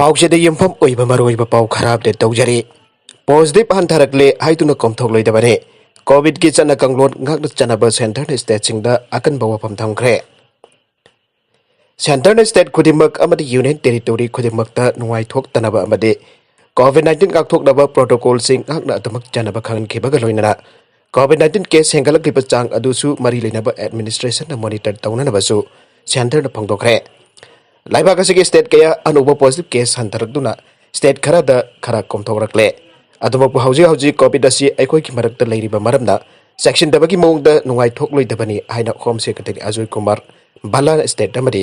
पाउसेदे यमफम ओइबा मरोइबा पाउ खराब दे तौजरी positive हंथरकले हाइतुना कमथोकलोइदबने Covid की चना कंगलोन ngakna chanaba center ne state singda aknba wafam thmkhre center ne state khudingmak amadi union territory khudingmakta nungai thok tanaba amade covid 19 gakthok daba protocol sing ngakna tamak chanaba khan khibaga loinana covid 19 case hengalak lipa chang adusu mari leinaba administration na monitor taunana basu center na phangdokre laiba kasigi state kaya anuba positive case hantarakduna state khara da khara komthokrakle aduma hauji covid asi aikoi ki marakta leiriba maramna section dabagi mongda nungai thokloi dabani haina home secretary Ajay Kumar Balan state damadi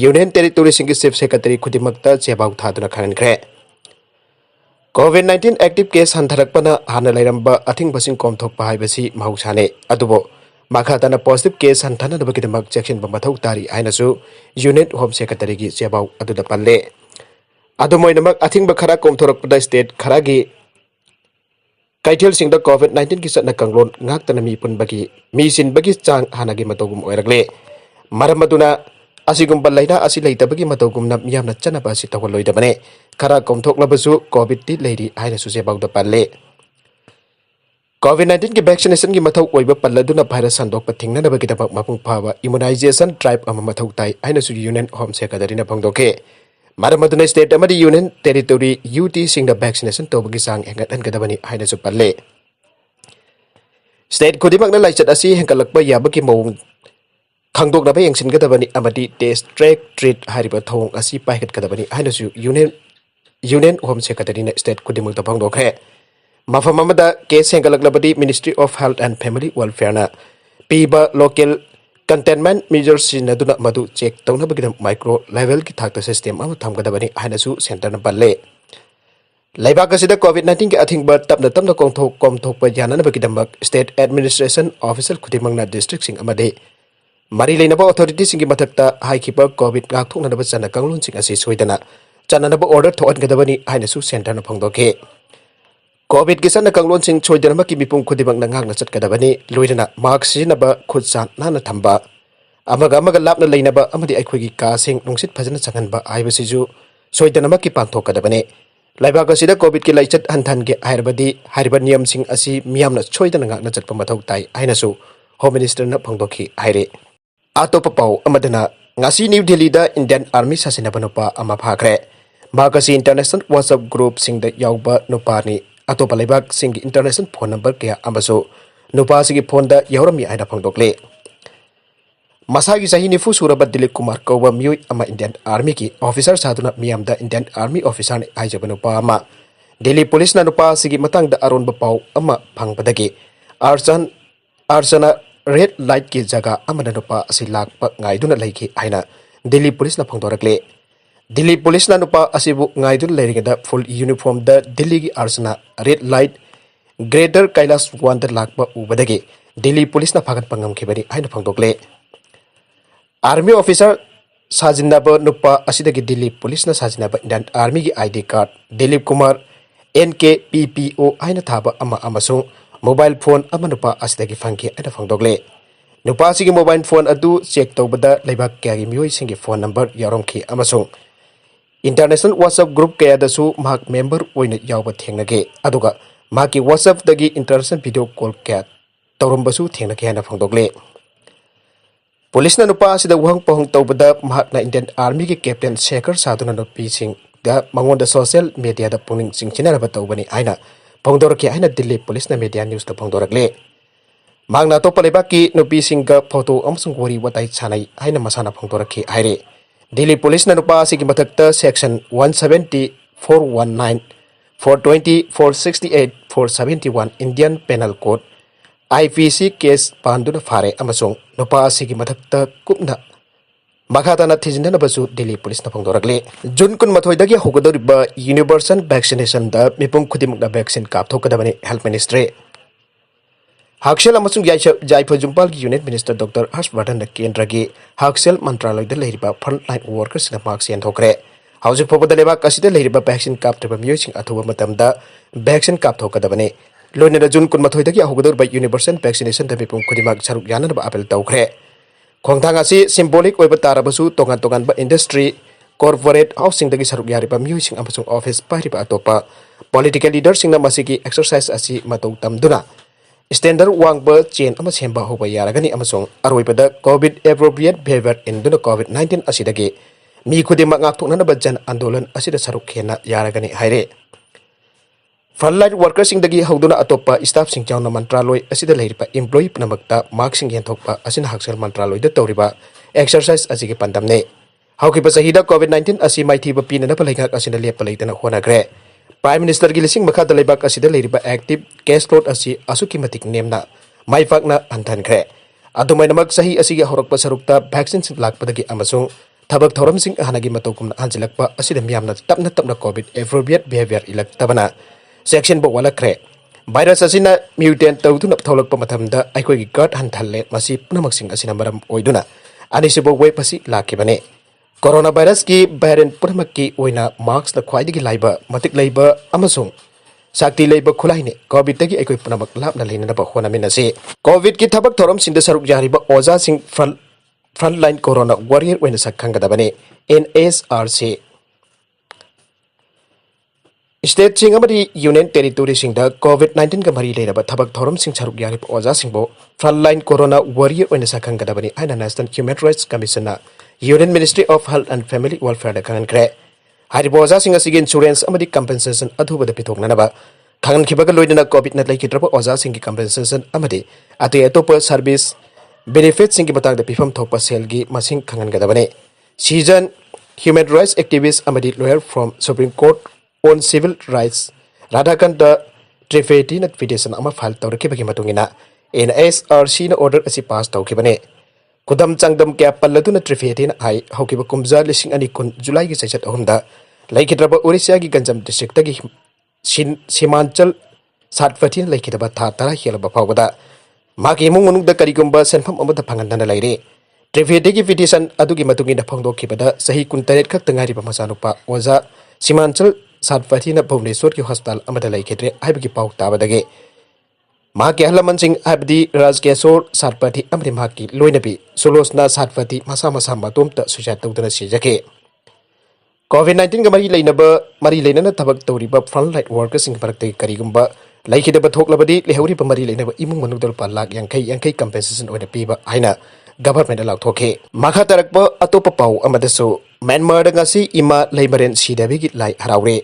union territory singi chief secretary Khudingmakta chebau thaduna khankre covid 19 active case hantarakpana hana leiramba athing basing komthokpa haibasi mahausane adubo makhatana positive case hanthana dabagi damak section bamathau tari haina su unit home secretary gi chebau aduda palle adumoinamak athing ba khara komthorakpada state khara gi Kaitel singda covid 19 ki satna kanglon ngaktana mi punbagi mi sinbagi chang hanagi matogum oiragle maramaduna asigum balaina asi leitabagi matogum na miyamna chanaba si tawaloidabane khara komthoklabasu covid ti leiri haina suje bagda palle covid 19 ki vaccination ki mathau oiba palladuna virus sandokpa thingna nabagi dabak mapung phawa immunization drive ama mathau tai haina su union home secretary na phangdoke Maramaduna state amadi union territory UT singda vaccination tobagi sang hengat gadabani haina su palle state khudingmakna laichat asi henkalakpa yabaki mawung khangdokna ba yengsin gadabani amadi test track treat hariba thong asi paikat gadabani haina su union home secretary na state khudingmakta phangdokre mafam amada case henkalakbadi ministry of health and family welfare na piba local containment measures sinaduna madu check tawna bagidam micro level ki thakta system ama thamgadabani hainasu center na balle laibak asida covid 19 ki athing ba tapna komthok pa janana bagidam state administration officer khudingmakna district sing amade mari leinaba authority singi mathakta haikhipa covid ngak thokna ba chana kanglun sing asi soidana chanana ba order thoan gadabani hainasu center na phangdoke covid ki sana kanglon sing choidana ki mipum khudingmakna ngakna chatkadabani loidana mark sinaba khudsan nana thamba amaga lapna leinaba amadi aikhogi ka sing nungsit phajana changanba aibasiju soidana ki panthokadabani laibak asida covid ki laichat hanthan ge airbadi hariba niyam sing asi miyamna choidana ngakna chatpa mathau tai ainasu home minister na phangdoki aire atopa pau amadana ngasi new delhi da indian army sasinaba nupa ama phakre mahakki international whatsapp group singda yauba nupani atopa laibak singi international phone number kaya amaso nupa sigi phone da yaurami aina phangdokle masagi sahi nifu suraba Dilip Kumar Kauba Miyoi ama Indian Army ki officer saduna miyamda Indian Army officer ni aijaba nupa ama Delhi police na nupa sigi matang da aron bapau ama phangpadagi arsana red light ki jaga ama na nupa asi lakpa ngaiduna laiki aina Delhi police na phangdorakle Delhi police na nupa asibu ngaidun leirigada full uniform da Delhi gi arsana red light greater Kailas Wonder lakpa ubadagi Delhi police na phagat pangam khibani aina phangdokle Army officer sajinnaba nupa asidagi Delhi police na sajinnaba Indian Army gi ID card Dilip Kumar NK PPO aina thaba ama amasung mobile phone ama nupa asidagi phangki aina phangdokle nupa asigi mobile phone adu check tawbada leibak kya gi miyoi singi phone number yaromki amasung international WhatsApp group kaya dasu mahak member oina yawba thengnage aduga mahaki WhatsApp dagi international video call kaya tawrombasu thengnage hana phangdokle police na nupa sida wang pohong tawbada mahakna Indian Army ki captain Shekhar saduna nupi sing ga mangonda social media da Pukning chingsinnaba tawbani aina phangdoraki aina Delhi police na media news da phangdorakle magna to paleba ki nupi singa photo amsung wari watai chanai aina masana phangdoraki aire Delhi police na nupa sigi mathakta section 170 419 420 468 471 Indian Penal Code IPC case panduna fare amasung nupa sigi mathakta kupna makhatana thijinna basu Delhi police na phangdorakle June kun mathoi dagi hougadouriba universal vaccination da mipum khudingmakna vaccine kapthokadabani health ministry Haksel amasung Jaipur Jumpal ki unit minister Dr. Harshvardhan Kendra gi Haksel mantralay da leiriba frontline workers na vaccine thokre haujuk phobada leba kasida leiriba vaccine kaptriba miyosing athuba matamda vaccine kapthokadabani loinera June kun mathoi dagi hougadouriba universal vaccination da mipum khudingmak saruk yananaba apel tawkhre khongthang asi symbolic oiba tarabasu tongan ba industry corporate housing dagi saruk yari pa music amasung office pari pa atopa political leader singna masigi exercise asi matau tamduna standard wangba chain ama semba hoba yaragani amasung aroipada covid appropriate behavior induna covid-19 asidagi mi khudingmak ngakthokna bajan andolan asida saruk khena yaragani haire frontline workers singdagi hauduna atopa staff sing chawna mantraloy asida leiripa employee pnamakta mark sing yenthokpa asina haksel mantraloy da tawriba exercise asigi pandamne haukiba sahida covid-19 asi maithiba pinana palaigak asina lepa leitana honagre prime minister gi lising makha dalaibak asida leiriba active case load asi asuki matik nemna maifakna anthankre adumainamak sahi asigi horokpa sarukta vaccine sing lakpadagi amasung thbk-thourmsingda hanagi mataukumna hanjilakpa asida miyamna tapna covid appropriate behavior ilak tabana section bo wala kre virus asina mutant tawduna tholakpa mathamda aikoi gi guard hanthalle masi pnamaksing asina maram oiduna anisibo we pasi lakibane corona virus ki variant purmakki oina marks la khwaidigi laiba matik laiba amasung sakti laiba khulaine covid tagi aikoi pnamak lapna leina ba honaminasi covid ki thbk-thourmsingda saruk yariba Ojasing frontline corona warrior oina sakhangadabane NSRC State sing amadi union territory singda covid-19 ka mari leiraba thbk-thourmsing saruk yarib Ojasing bo frontline corona warrior oina sakhangadabani aina national human rights commission na union ministry of health and family welfare da khangkre haribo Ojasing asigi insurance amadi compensation adhubada pitoknanaba khangan khibaga loidana covid na laikitraba Ojasing ki compensation amadi ate atopa service benefits sing ki batang da pifam thokpa sel gi masing khangan gadabane season human rights activist amadi lawyer from Supreme Court on civil rights Radhakanta Trifeti na petition ama file tawrakibagi matungina NSRC na order asi pass tawkibane kudam changdam kya palladuna Trifeti na ai haukiba kumja lising ani kun July gi sesat ahumda laikitraba Orissa gi Ganjam district tagi Simanchal Satfati laikitaba tha tara helaba phawada magi mungunugda karigumba senfam amada phangandana laire Trifeti gi petition adugi matungina phangdokhibada sahi kuntaret khak tangari ba masanupa oja Simanchal Satfati na Bhubaneswar ki hospital amada laikidre aibagi pau tabadage mahakki halaman sing abdi Rajkeshor Satpati amri mahakki loinabi Solosna Satpati masa matomta suicide tawdana sijake covid-19 ga mari leinana tabak tawriba frontline workers sing paraktai karigumba laikidaba thoklabadi lehauriba mari leinaba imung manugdal pa lak yankai compensation oina piba aina government allow thoke makha tarakpa atopa pau amadasu Myanmar da Ngasi Eema Leimaren Sidabi-gi lai haraori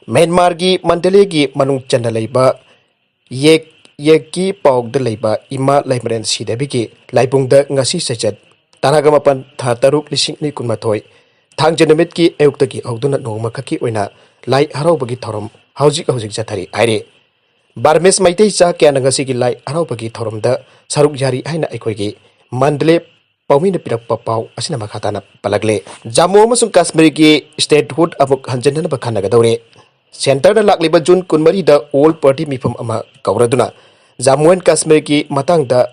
Myanmar gi Mandalay gi manung chanda leiba yeki pauk da leiba Eema Leimaren Sidabi-gi laibungda Ngasi sejat taragamapan tha taruk lising ni kunmathoi thangjanamit ki ayukta gi auduna nongma khaki oina lai haraubagi thorom hauzik jathari aire Barmes maitai cha kya Ngasi gi lai haraubagi thoromda saruk jari haina aikoi gi Mandalay Paumina pirakpa pau asina makhatana palagle Jammu amasung Kashmir ki statehood amuk hanjanana bakhana gadore center da Lakliba June kunmari da all party mipum ama kauraduna Jammu and Kashmir ki matang da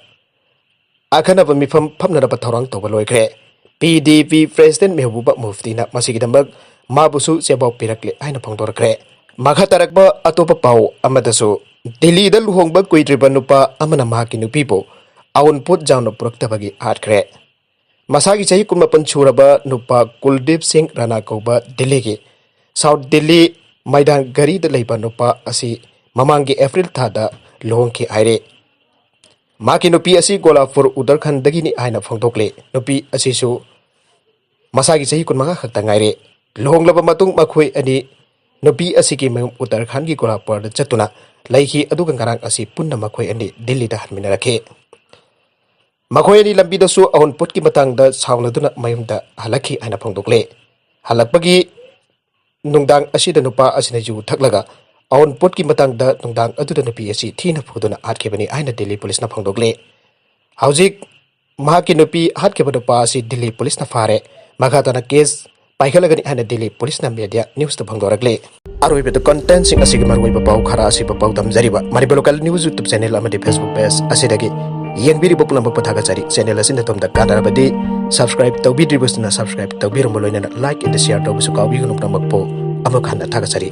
akhanaba mipum phamnara pathorang tobaloikre PDP president Mehbuba Mufti na masigidambak mabusu sebau pirakle aina phangdorakre makatarakba atopa pau amadasu Delhi da Luhongba kuidriba nupa amana mahakki Nupibu Awunpot jawna purktabagi Hatkhre Masagi chahi kunmapan churaba nupa Kuldip Singh Rana kauba Delhi gi South Delhi Maidan Gari da leiba nupa asi mamangi April thada luhongki aire maki nupi asi Golapur Uttarakhand dagi ni aina phangdokle nupi asi su masagi chahi kunmanga khakta ngaire luhonglaba matung makhoi ani nupi asi ki mayum Uttarakhand gi Golapur da chatuna laiki aduga ngarang asi punna makhoi ani Delhi da hanminarakhe Makhoi ni lambi da su Awunpot ki matang da sawnaduna mayumda halakhi aina phangdokle halakpagi nungdang asida nupa asina ju thaklaga Awunpot ki matang da nungdang aduda nupi asi thina phuduna atkebani aina Delhi police na phangdokle hauzik mahakki nupi hatkeba nupa asi Delhi police na fare makhatana case paikhalagani aina Delhi police na media news ta phangdorakle aroibe the content sing asigi marwaiba pau khara asi pau damjariba mariba local news YouTube channel amadi Facebook page asidagi yengbiri bopula bapathaga chari channel asin tomda kadarabadi subscribe tawbidribusna subscribe tawbirum loinana like and share tawbusu kawbi gunum namakpo amokhanna thaga chari